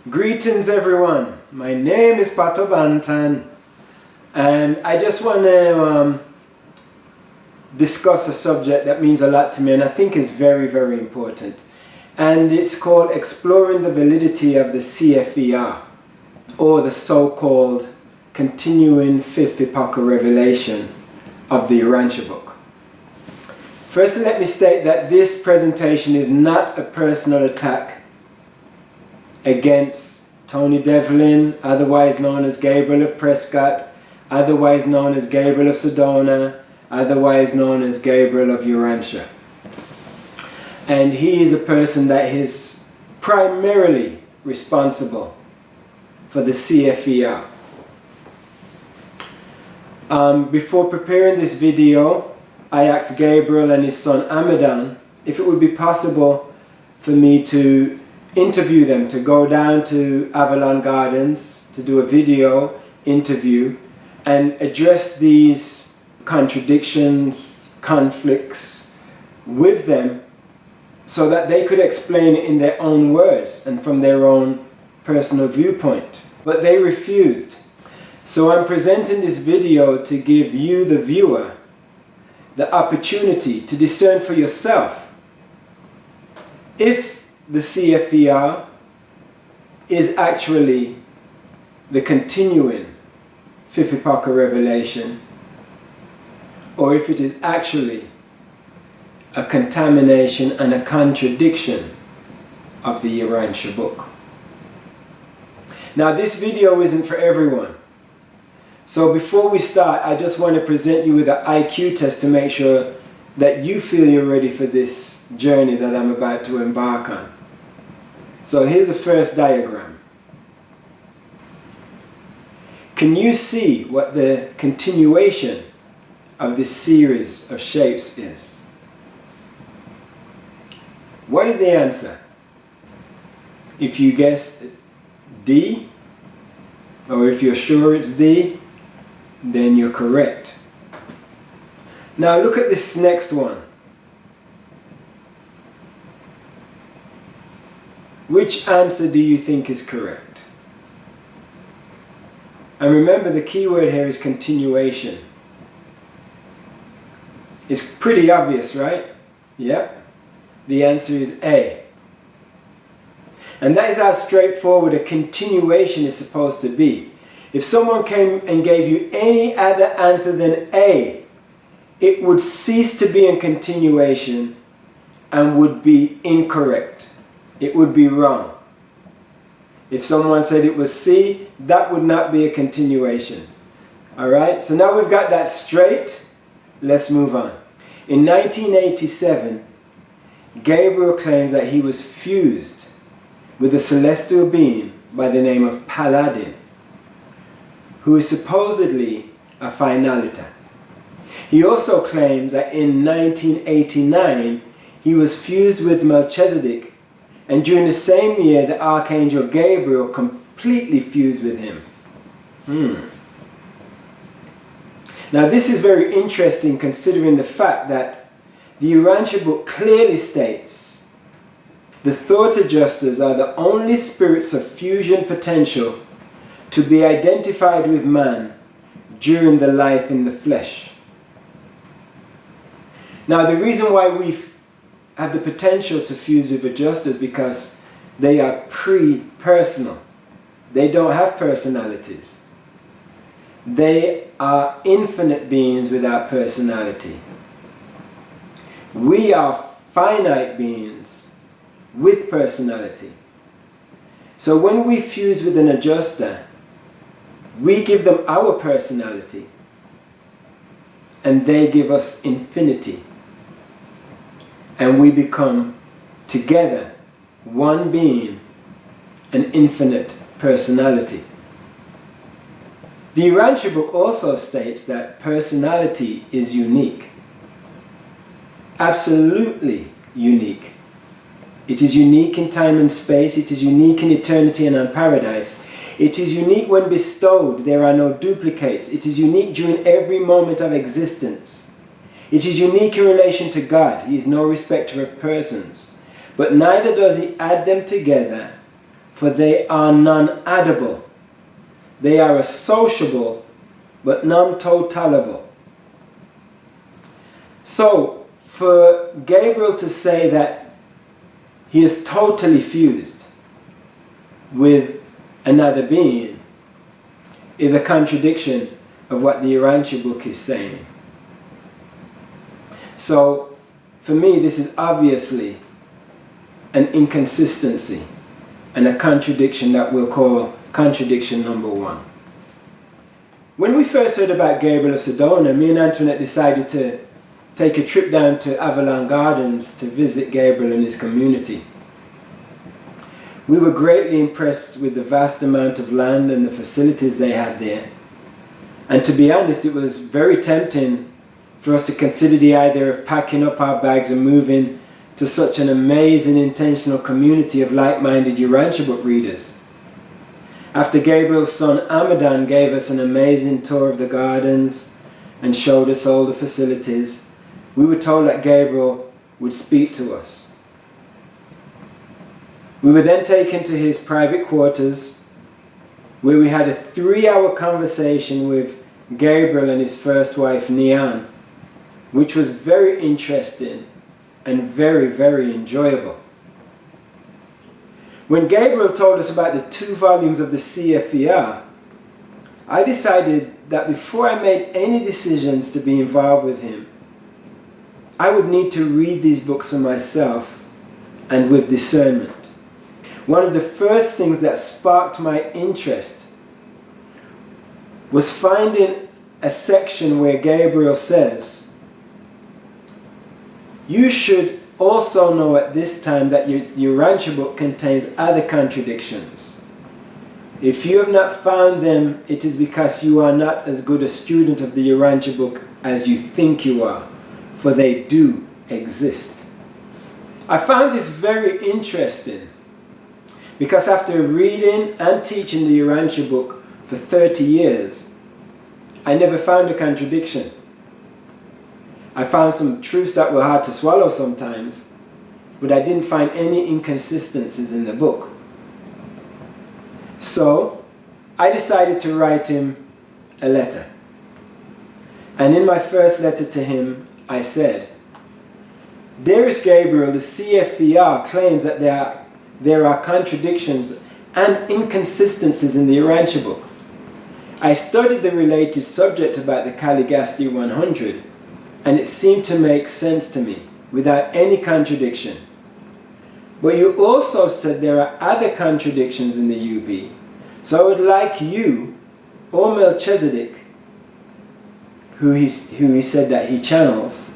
Greetings everyone, my name is Pato Banton and I just want to discuss a subject that means a lot to me and I think is very, very important, and it's called exploring the validity of the CFER, or the so-called continuing Fifth Epochal Revelation of the Urantia Book. Firstly, let me state that this presentation is not a personal attack against Tony Delevin, otherwise known as Gabriel of Prescott, otherwise known as Gabriel of Sedona, otherwise known as Gabriel of Urantia. And he is a person that is primarily responsible for the CFER. Before preparing this video, I asked Gabriel and his son Amadon if it would be possible for me to interview them, to go down to Avalon Gardens to do a video interview and address these contradictions, conflicts with them so that they could explain it in their own words and from their own personal viewpoint. But they refused. So I'm presenting this video to give you, the viewer, the opportunity to discern for yourself if the CFER is actually the continuing Fifth Epochal Revelation, or if it is actually a contamination and a contradiction of the Urantia Book. Now this video isn't for everyone. So before we start, I just want to present you with an IQ test to make sure that you feel you're ready for this journey that I'm about to embark on. So here's the first diagram. Can you see what the continuation of this series of shapes is? What is the answer? If you guessed D, or if you're sure it's D, then you're correct. Now look at this next one. Which answer do you think is correct? And remember, the key word here is continuation. It's pretty obvious, right? Yep. The answer is A. And that is how straightforward a continuation is supposed to be. If someone came and gave you any other answer than A, it would cease to be in continuation and would be incorrect. It would be wrong. If someone said it was C, that would not be a continuation. Alright, so now we've got that straight. Let's move on. In 1987, Gabriel claims that he was fused with a celestial being by the name of Paladin, who is supposedly a finaliter. He also claims that in 1989 he was fused with Melchizedek, and during the same year the Archangel Gabriel completely fused with him. Now this is very interesting, considering the fact that the Urantia Book clearly states the thought adjusters are the only spirits of fusion potential to be identified with man during the life in the flesh. Now the reason why we have the potential to fuse with adjusters because they are pre-personal. They don't have personalities. They are infinite beings without personality. We are finite beings with personality. So when we fuse with an adjuster, we give them our personality and they give us infinity. And we become together one being, an infinite personality. The Urantia Book also states that personality is unique. Absolutely unique. It is unique in time and space. It is unique in eternity and on paradise. It is unique when bestowed. There are no duplicates. It is unique during every moment of existence. It is unique in relation to God. He is no respecter of persons. But neither does he add them together for they are non-addable. They are associable, but non-totalable. So, for Gabriel to say that he is totally fused with another being is a contradiction of what the Urantia book is saying. So, for me, this is obviously an inconsistency and a contradiction that we'll call contradiction number 1. When we first heard about Gabriel of Sedona, me and Antoinette decided to take a trip down to Avalon Gardens to visit Gabriel and his community. We were greatly impressed with the vast amount of land and the facilities they had there. And to be honest, it was very tempting for us to consider the idea of packing up our bags and moving to such an amazing intentional community of like-minded Urantia book readers. After Gabriel's son Amadan gave us an amazing tour of the gardens and showed us all the facilities, we were told that Gabriel would speak to us. We were then taken to his private quarters, where we had a 3-hour conversation with Gabriel and his first wife Nian, which was very interesting and very, very enjoyable. When Gabriel told us about the 2 volumes of the CFER, I decided that before I made any decisions to be involved with him, I would need to read these books for myself and with discernment. One of the first things that sparked my interest was finding a section where Gabriel says, "You should also know at this time that your Urantia book contains other contradictions. If you have not found them, it is because you are not as good a student of the Urantia book as you think you are, for they do exist." I found this very interesting because after reading and teaching the Urantia book for 30 years, I never found a contradiction. I found some truths that were hard to swallow sometimes, but I didn't find any inconsistencies in the book. So, I decided to write him a letter. And in my first letter to him, I said, "Dearest Gabriel, the CFER claims that there are contradictions and inconsistencies in the Urantia book. I studied the related subject about the Caligasti 100, and it seemed to make sense to me, without any contradiction. But you also said there are other contradictions in the UB, so I would like you, or Melchizedek, who he said that he channels,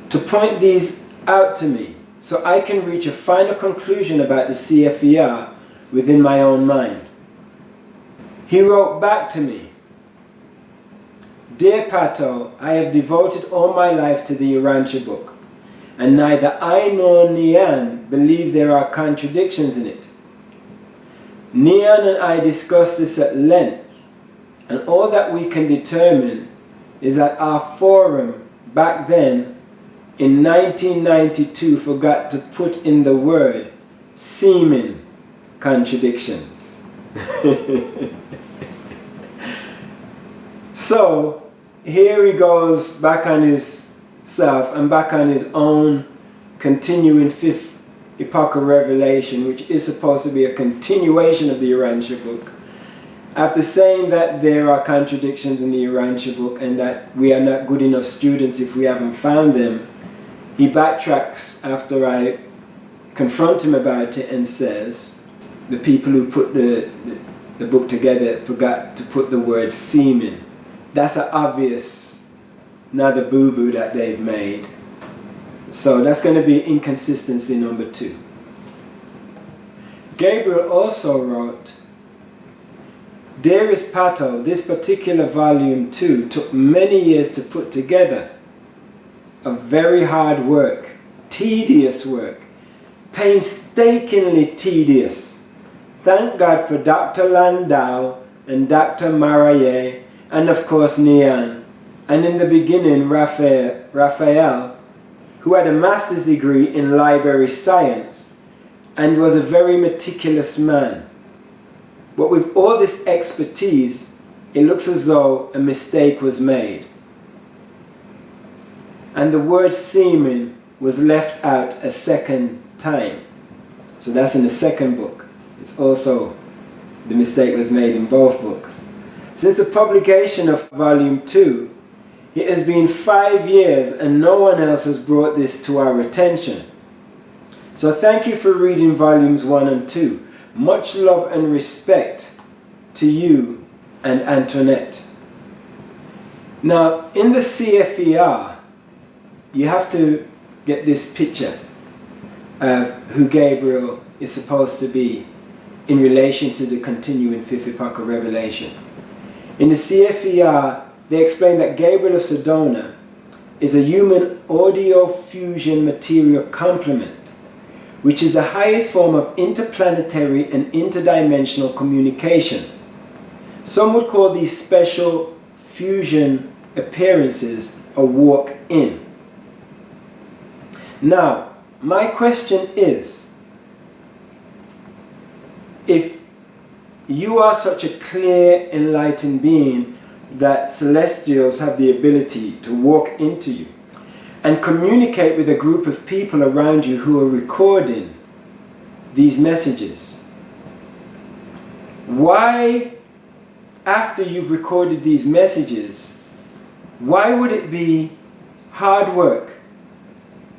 to point these out to me, so I can reach a final conclusion about the CFER within my own mind." He wrote back to me, "Dear Pato, I have devoted all my life to the Urantia book, and neither I nor Nian believe there are contradictions in it. Nian and I discussed this at length, and all that we can determine is that our forum back then in 1992 forgot to put in the word seeming contradictions." So, here he goes back on himself and back on his own continuing Fifth Epochal Revelation, which is supposed to be a continuation of the Urantia book. After saying that there are contradictions in the Urantia book and that we are not good enough students if we haven't found them, he backtracks after I confront him about it and says, the people who put the book together forgot to put the word seeming. That's an obvious, another boo-boo that they've made. So that's going to be inconsistency number 2. Gabriel also wrote, "Dearest Pato, this particular volume 2 took many years to put together. A very hard work, tedious work, painstakingly tedious. Thank God for Dr. Landau and Dr. Maraye, and of course Nian, and in the beginning Raphael, who had a master's degree in library science, and was a very meticulous man. But with all this expertise, it looks as though a mistake was made. And the word semen was left out a second time. So that's in the second book. It's also, the mistake was made in both books. Since the publication of volume 2, it has been 5 years and no one else has brought this to our attention. So thank you for reading volumes 1 and 2. Much love and respect to you and Antoinette. Now, in the CFER, you have to get this picture of who Gabriel is supposed to be in relation to the continuing Fifth Epochal Revelation. In the CFER, they explain that Gabriel of Sedona is a human audio fusion material complement, which is the highest form of interplanetary and interdimensional communication. Some would call these special fusion appearances a walk-in. Now, my question is, if you are such a clear, enlightened being that celestials have the ability to walk into you and communicate with a group of people around you who are recording these messages, why, after you've recorded these messages, why would it be hard work,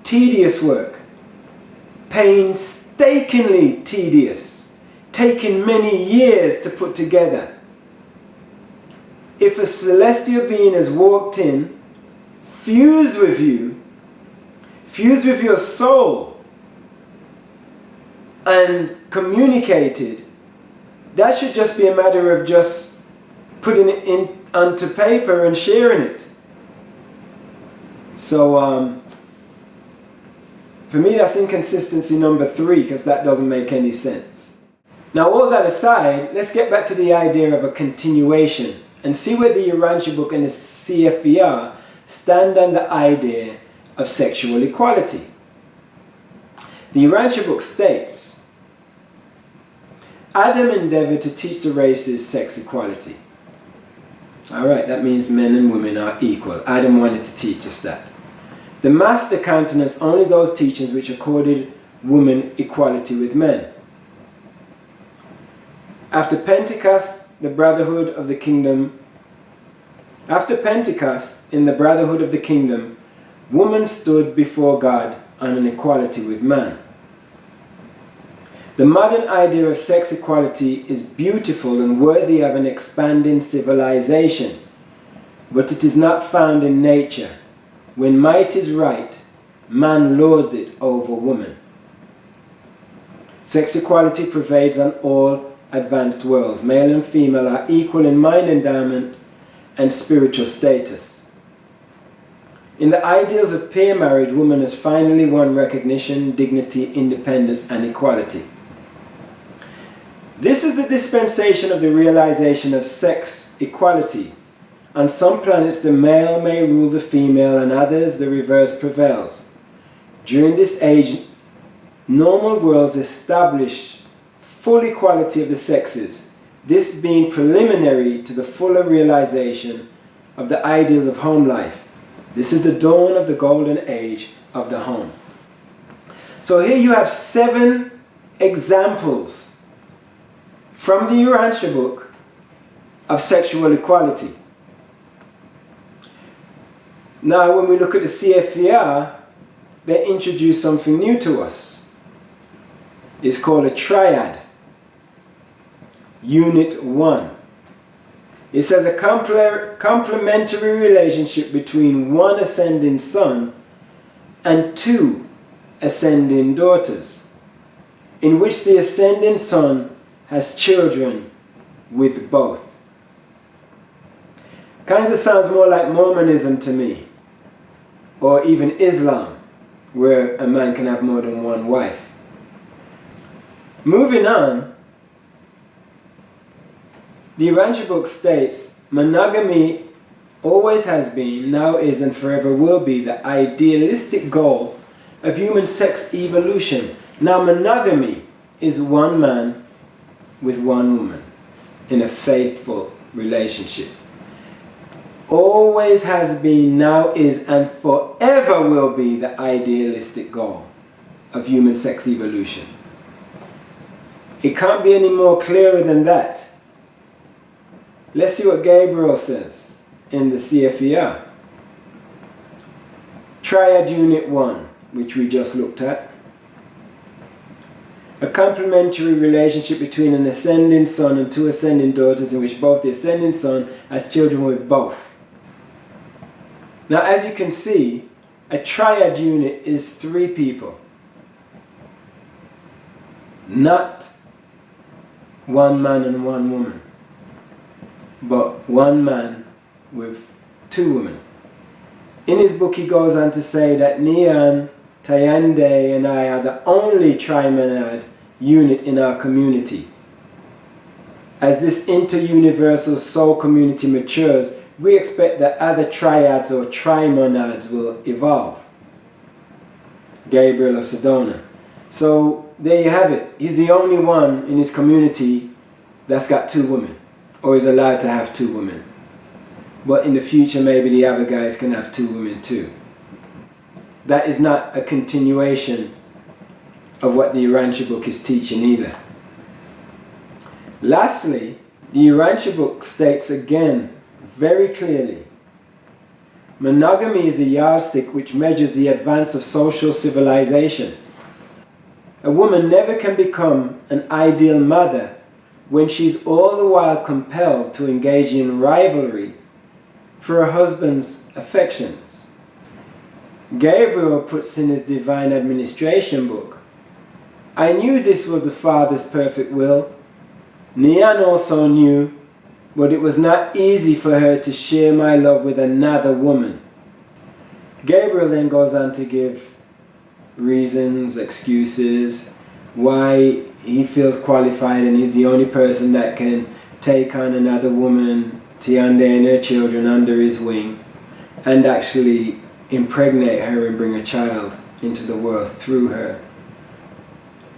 tedious work, painstakingly tedious, taking many years to put together? If a celestial being has walked in, fused with you, fused with your soul, and communicated, that should just be a matter of just putting it in onto paper and sharing it. So for me, that's inconsistency number 3, because that doesn't make any sense. Now, all that aside, let's get back to the idea of a continuation and see where the Urantia Book and the CFER stand on the idea of sexual equality. The Urantia Book states, Adam endeavored to teach the races sex equality. Alright, that means men and women are equal. Adam wanted to teach us that. The Master countenanced only those teachings which accorded women equality with men. After Pentecost, in the Brotherhood of the Kingdom, woman stood before God on an equality with man. The modern idea of sex equality is beautiful and worthy of an expanding civilization, but it is not found in nature. When might is right, man lords it over woman. Sex equality pervades on all advanced worlds. Male and female are equal in mind endowment and spiritual status. In the ideals of peer marriage, woman has finally won recognition, dignity, independence, and equality. This is the dispensation of the realization of sex equality. On some planets, the male may rule the female, and others, the reverse prevails. During this age, normal worlds establish full equality of the sexes, this being preliminary to the fuller realization of the ideals of home life. This is the dawn of the golden age of the home. So here you have 7 examples from the Urantia Book of sexual equality. Now, when we look at the CFER, they introduce something new to us. It's called a triad. Unit 1. It says a complementary relationship between one ascending son and 2 ascending daughters, in which the ascending son has children with both. Kind of sounds more like Mormonism to me, or even Islam, where a man can have more than one wife. Moving on, the Urantia Book states, monogamy always has been, now is, and forever will be the idealistic goal of human sex evolution. Now, monogamy is one man with one woman in a faithful relationship. Always has been, now is, and forever will be the idealistic goal of human sex evolution. It can't be any more clearer than that. Let's see what Gabriel says in the CFER. Triad Unit 1, which we just looked at. A complementary relationship between an ascending son and two ascending daughters in which both the ascending son has children with both. Now, as you can see, a triad unit is 3 people. Not one man and one woman, but one man with 2 women. In his book he goes on to say that Nian, Tayande and I are the only trimonad unit in our community. As this inter-universal soul community matures, we expect that other triads or trimonads will evolve. Gabriel of Sedona. So there you have it. He's the only one in his community that's got 2 women, or is allowed to have 2 women. But in the future maybe the other guys can have 2 women too. That is not a continuation of what the Urantia Book is teaching either. Lastly, the Urantia Book states again very clearly, monogamy is a yardstick which measures the advance of social civilization. A woman never can become an ideal mother when she's all the while compelled to engage in rivalry for her husband's affections. Gabriel puts in his Divine Administration book, I knew this was the Father's perfect will. Nian also knew, but it was not easy for her to share my love with another woman. Gabriel then goes on to give reasons, excuses, why he feels qualified and he's the only person that can take on another woman, Tiande and her children under his wing, and actually impregnate her and bring a child into the world through her.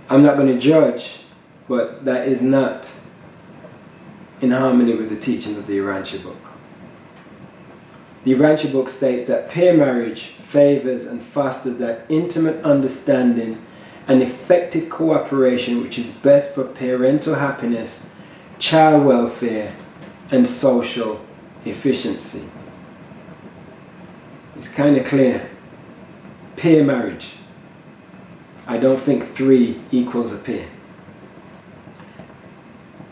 I'm not going to judge, but that is not in harmony with the teachings of the Urantia Book. The Urantia Book states that peer marriage favors and fosters that intimate understanding and effective cooperation which is best for parental happiness, child welfare, and social efficiency. It's kind of clear. Peer marriage. I don't think 3 equals a pair.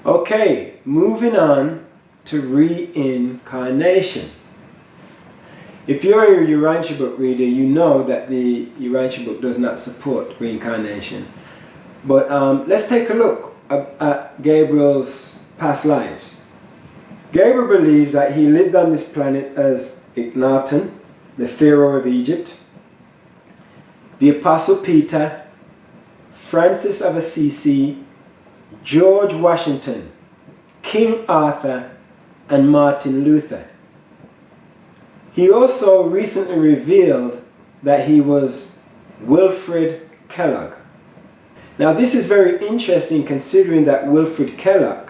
Okay, moving on to reincarnation. If you're a Urantia Book reader, you know that the Urantia Book does not support reincarnation. But let's take a look at Gabriel's past lives. Gabriel believes that he lived on this planet as Akhenaten, the Pharaoh of Egypt, the Apostle Peter, Francis of Assisi, George Washington, King Arthur, and Martin Luther. He also recently revealed that he was Wilfrid Kellogg. Now this is very interesting considering that Wilfrid Kellogg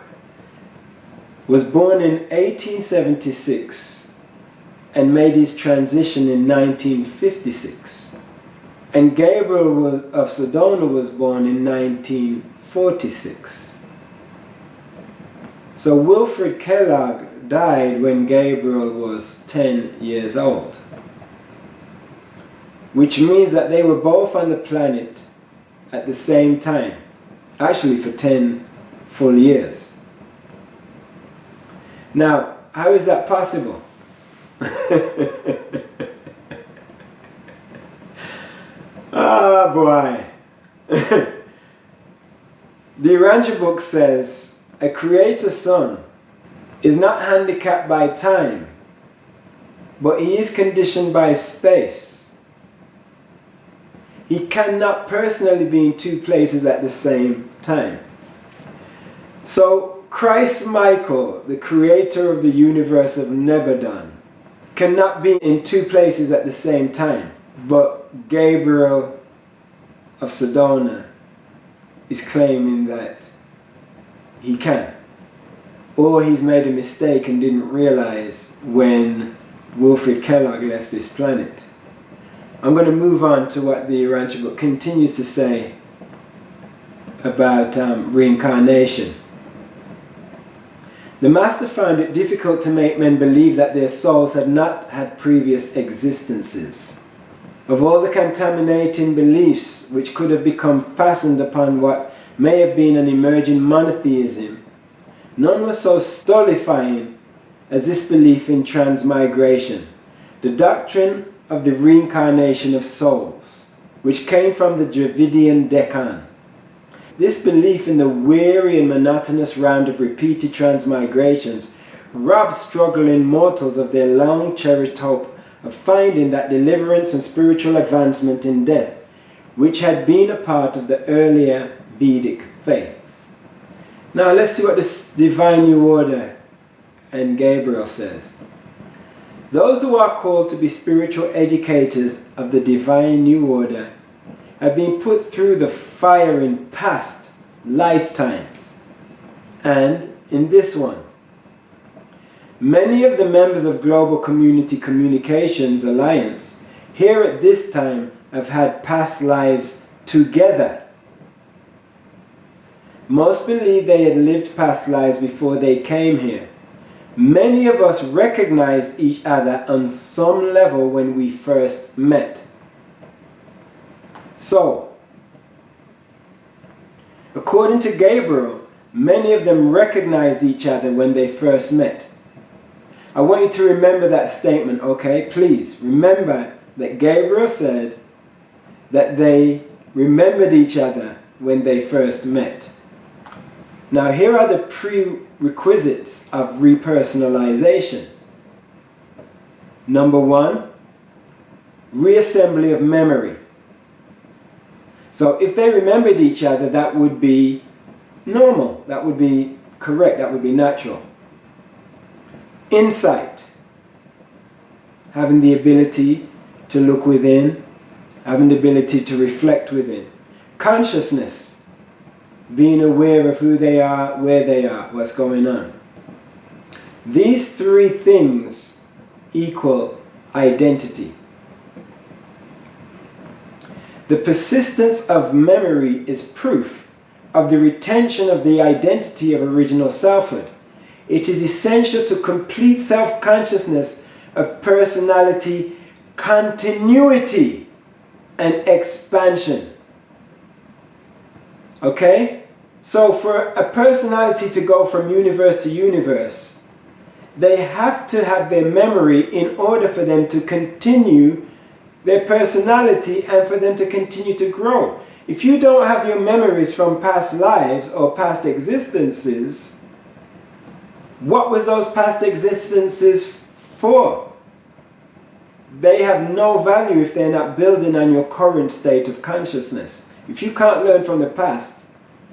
was born in 1876 and made his transition in 1956. And Gabriel of Sedona was born in 1946. So Wilfrid Kellogg died when Gabriel was 10 years old. Which means that they were both on the planet at the same time. Actually for 10 full years. Now, how is that possible? Ah, boy. The Urantia Book says, a creator son is not handicapped by time, but he is conditioned by space. He cannot personally be in 2 places at the same time. So, Christ Michael, the creator of the universe of Nebadon, cannot be in 2 places at the same time. But Gabriel of Sedona is claiming that he can. Or he's made a mistake and didn't realize when Wilfred Kellogg left this planet. I'm going to move on to what the Urantia Book continues to say about reincarnation. The Master found it difficult to make men believe that their souls had not had previous existences. Of all the contaminating beliefs which could have become fastened upon what may have been an emerging monotheism, none was so stultifying as this belief in transmigration, the doctrine of the reincarnation of souls, which came from the Dravidian Deccan. This belief in the weary and monotonous round of repeated transmigrations robbed struggling mortals of their long-cherished hope of finding that deliverance and spiritual advancement in death, which had been a part of the earlier Vedic faith. Now let's see what this Divine New Order and Gabriel says. Those who are called to be spiritual educators of the Divine New Order have been put through the fire in past lifetimes and in this one. Many of the members of Global Community Communications Alliance here at this time have had past lives together. Most believe they had lived past lives before they came here. Many of us recognized each other on some level when we first met. So, according to Gabriel, many of them recognized each other when they first met. I want you to remember that statement, okay? Please remember that Gabriel said that they remembered each other when they first met. Now here are the prerequisites of repersonalization. Number one, reassembly of memory. So if they remembered each other, that would be normal, that would be correct, that would be natural. Insight, having the ability to look within, having the ability to reflect within. Consciousness, being aware of who they are, where they are, what's going on. These three things equal identity. The persistence of memory is proof of the retention of the identity of original selfhood. It is essential to complete self-consciousness of personality continuity and expansion. Okay? So for a personality to go from universe to universe, they have to have their memory in order for them to continue their personality and for them to continue to grow. If you don't have your memories from past lives or past existences, what was those past existences for? They have no value if they're not building on your current state of consciousness. If you can't learn from the past,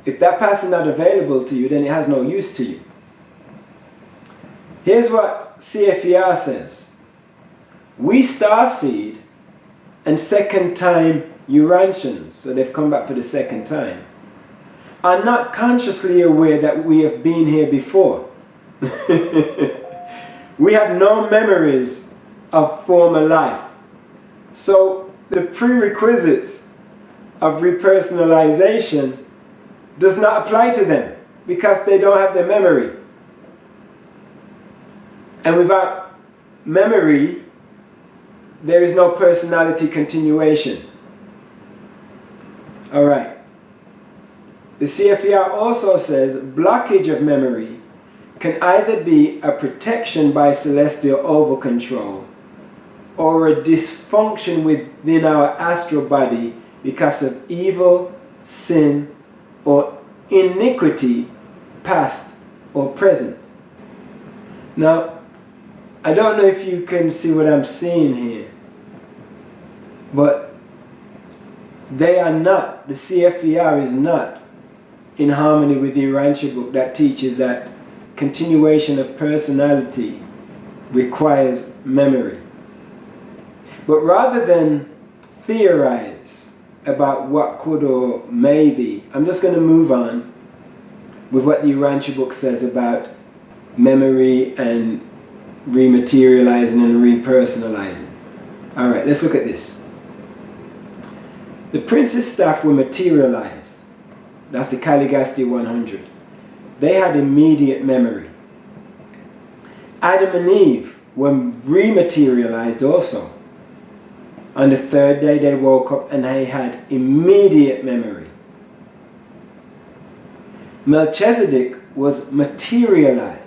if that past is not available to you, then it has no use to you. Here's what CFER says. We starseed and second time Urantians, so they've come back for the second time, are not consciously aware that we have been here before. We have no memories of former life. So the prerequisites of repersonalization does not apply to them because they don't have the memory. And without memory, there is no personality continuation. Alright. The CFER also says blockage of memory can either be a protection by celestial over-control or a dysfunction within our astral body because of evil, sin, or iniquity, past or present. Now, I don't know if you can see what I'm seeing here, but they are not, the CFER is not in harmony with the Urantia Book that teaches that continuation of personality requires memory. But rather than theorize about what could or may be, I'm just going to move on with what the Urantia book says about memory and rematerializing and repersonalizing. Alright, let's look at this. The prince's staff were materialized. That's the Caligasti 100. They had immediate memory. Adam and Eve were rematerialized also. On the third day they woke up and they had immediate memory. Melchizedek was materialized.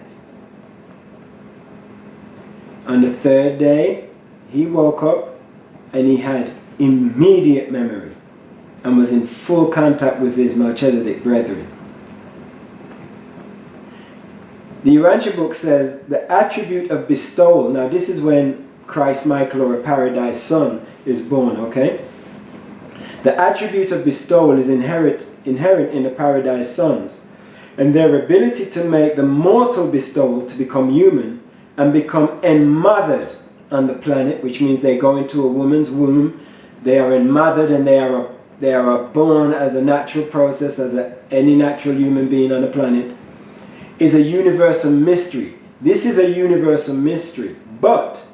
On the third day he woke up and he had immediate memory and was in full contact with his Melchizedek brethren. The Urantia book says the attribute of bestowal, now this is when Christ Michael or a paradise son is born, okay? The attribute of bestowal is inherent in the paradise sons, and their ability to make the mortal bestowal to become human and become enmothered on the planet, which means they go into a woman's womb, they are enmothered and they are born as a natural process, as any natural human being on the planet, is a universal mystery. This is a universal mystery, but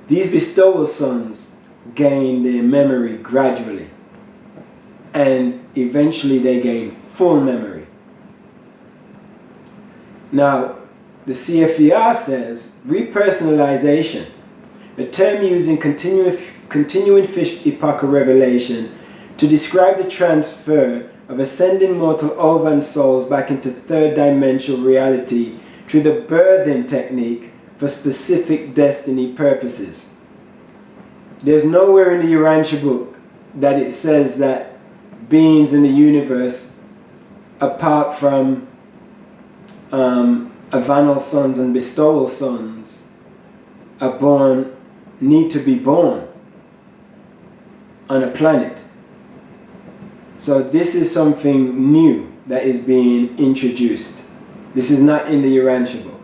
these bestowal sons gain their memory gradually, and eventually they gain full memory. Now, the CFER says repersonalization, a term used in continuing Fifth Epochal Revelation to describe the transfer of ascending mortal Avalon souls back into third dimensional reality through the birthing technique for specific destiny purposes. There's nowhere in the Urantia book that it says that beings in the universe, apart from Avanal sons and bestowal sons, need to be born on a planet. So this is something new that is being introduced. This is not in the Urantia book.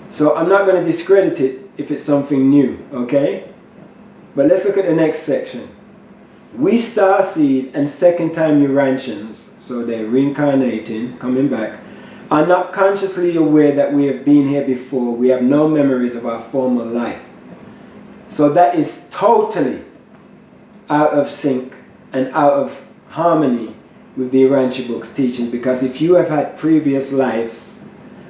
So I'm not going to discredit it if it's something new, okay? But let's look at the next section. We starseed and second time Urantians, so they're reincarnating, coming back, are not consciously aware that we have been here before. We have no memories of our former life. So that is totally out of sync and out of harmony with the Urantia book's teachings, because if you have had previous lives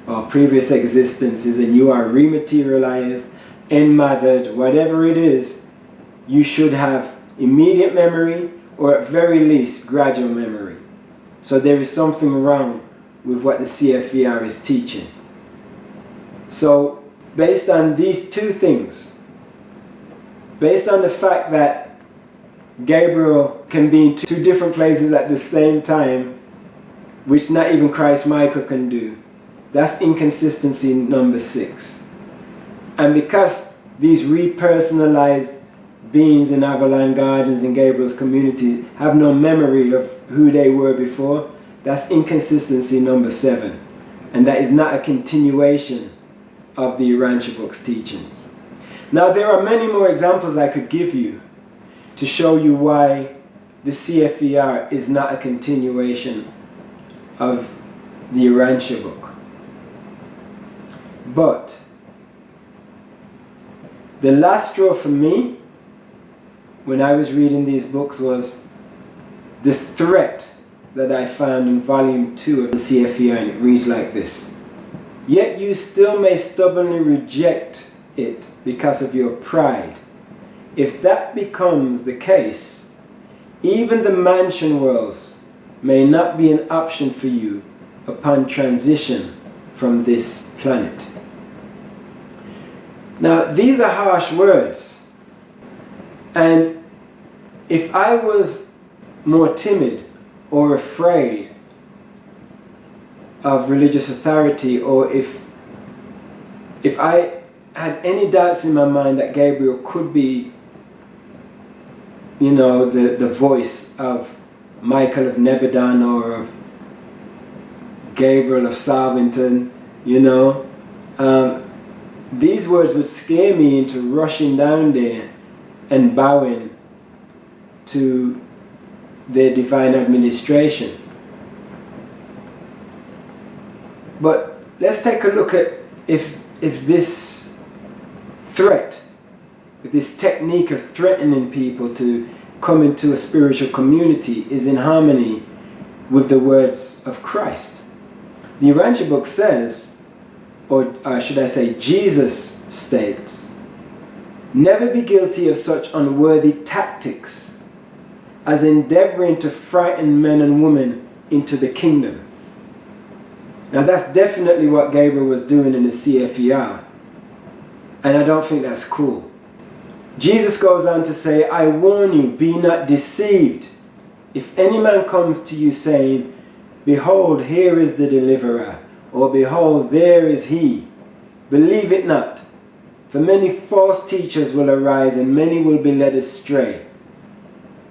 or previous existences and you are rematerialized, enmothered, whatever it is, you should have immediate memory or at very least gradual memory. So there is something wrong with what the CFER is teaching. So based on these two things, based on the fact that Gabriel can be in two different places at the same time, which not even Christ Michael can do, that's inconsistency number 6. And because these repersonalized beings in Avalon Gardens and Gabriel's community have no memory of who they were before, that's inconsistency number 7. And that is not a continuation of the Urantia book's teachings. Now there are many more examples I could give you to show you why the CFER is not a continuation of the Urantia book. But the last straw for me when I was reading these books was the threat that I found in volume 2 of the CFER, and it reads like this. Yet you still may stubbornly reject it because of your pride. If that becomes the case, even the mansion worlds may not be an option for you upon transition from this planet. Now, these are harsh words, and if I was more timid or afraid of religious authority, or if I had any doubts in my mind that Gabriel could be, the voice of Michael of Nebadon or of Gabriel of Salvington, these words would scare me into rushing down there and bowing to their divine administration. But let's take a look at if this threat, this technique of threatening people to come into a spiritual community is in harmony with the words of Christ. The Urantia Book says, or should I say Jesus states, "Never be guilty of such unworthy tactics as endeavoring to frighten men and women into the kingdom." Now that's definitely what Gabriel was doing in the CFER, and I don't think that's cool. Jesus goes on to say, "I warn you, be not deceived. If any man comes to you saying, 'Behold, here is the deliverer,' or 'Behold, there is he,' believe it not. For many false teachers will arise, and many will be led astray.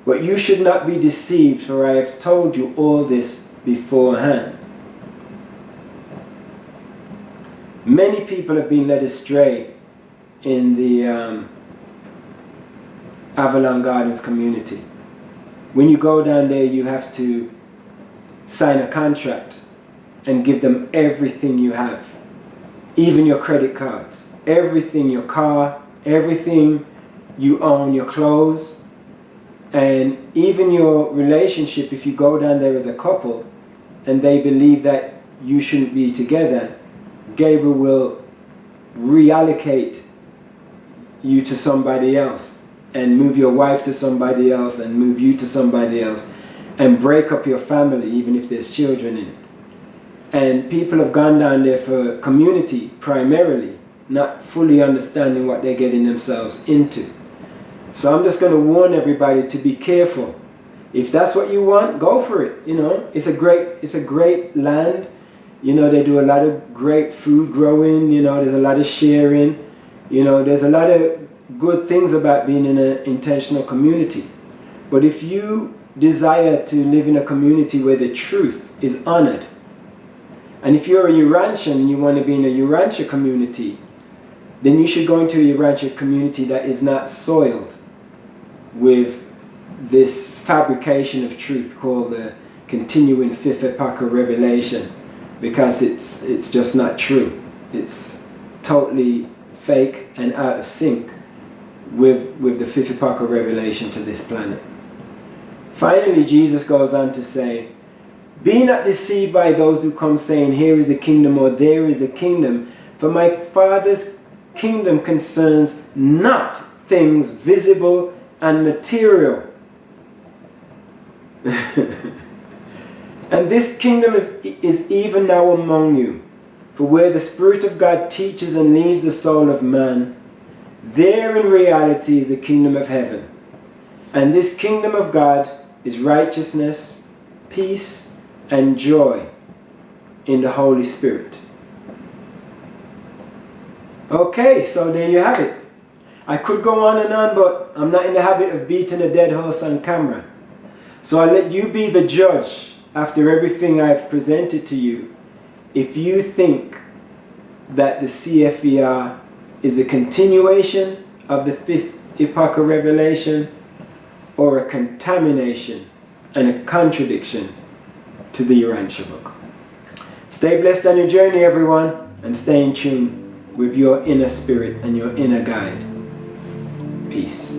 But you should not be deceived, for I have told you all this beforehand." Many people have been led astray in the Avalon Gardens community. When you go down there, you have to sign a contract and give them everything you have, even your credit cards, everything, your car, everything you own, your clothes, and even your relationship. If you go down there as a couple and they believe that you shouldn't be together, Gabriel will reallocate you to somebody else and move your wife to somebody else and move you to somebody else and break up your family, even if there's children in it. And people have gone down there for community primarily, not fully understanding what they're getting themselves into. So I'm just going to warn everybody to be careful. If that's what you want, go for it. You know, it's a great land. You know, they do a lot of great food growing. You know, there's a lot of sharing. You know, there's a lot of good things about being in an intentional community. But if you desire to live in a community where the truth is honored, and if you're a Urantian and you want to be in a Urantia community, then you should go into a Urantia community that is not soiled with this fabrication of truth called the continuing Fifth Epochal Revelation, because it's just not true. It's totally fake and out of sync with the Fifth Epochal Revelation to this planet. Finally, Jesus goes on to say, "Be not deceived by those who come saying, 'Here is a kingdom,' or 'There is a kingdom,' for my Father's kingdom concerns not things visible and material." "And this kingdom is even now among you. For where the Spirit of God teaches and leads the soul of man, there in reality is the kingdom of heaven. And this kingdom of God is righteousness, peace, and joy in the Holy Spirit." Okay, so there you have it. I could go on and on, but I'm not in the habit of beating a dead horse on camera. So I'll let you be the judge after everything I've presented to you, if you think that the CFER is a continuation of the Fifth Epochal Revelation, or a contamination and a contradiction to the Urantia Book. Stay blessed on your journey, everyone, and stay in tune with your inner spirit and your inner guide. Peace.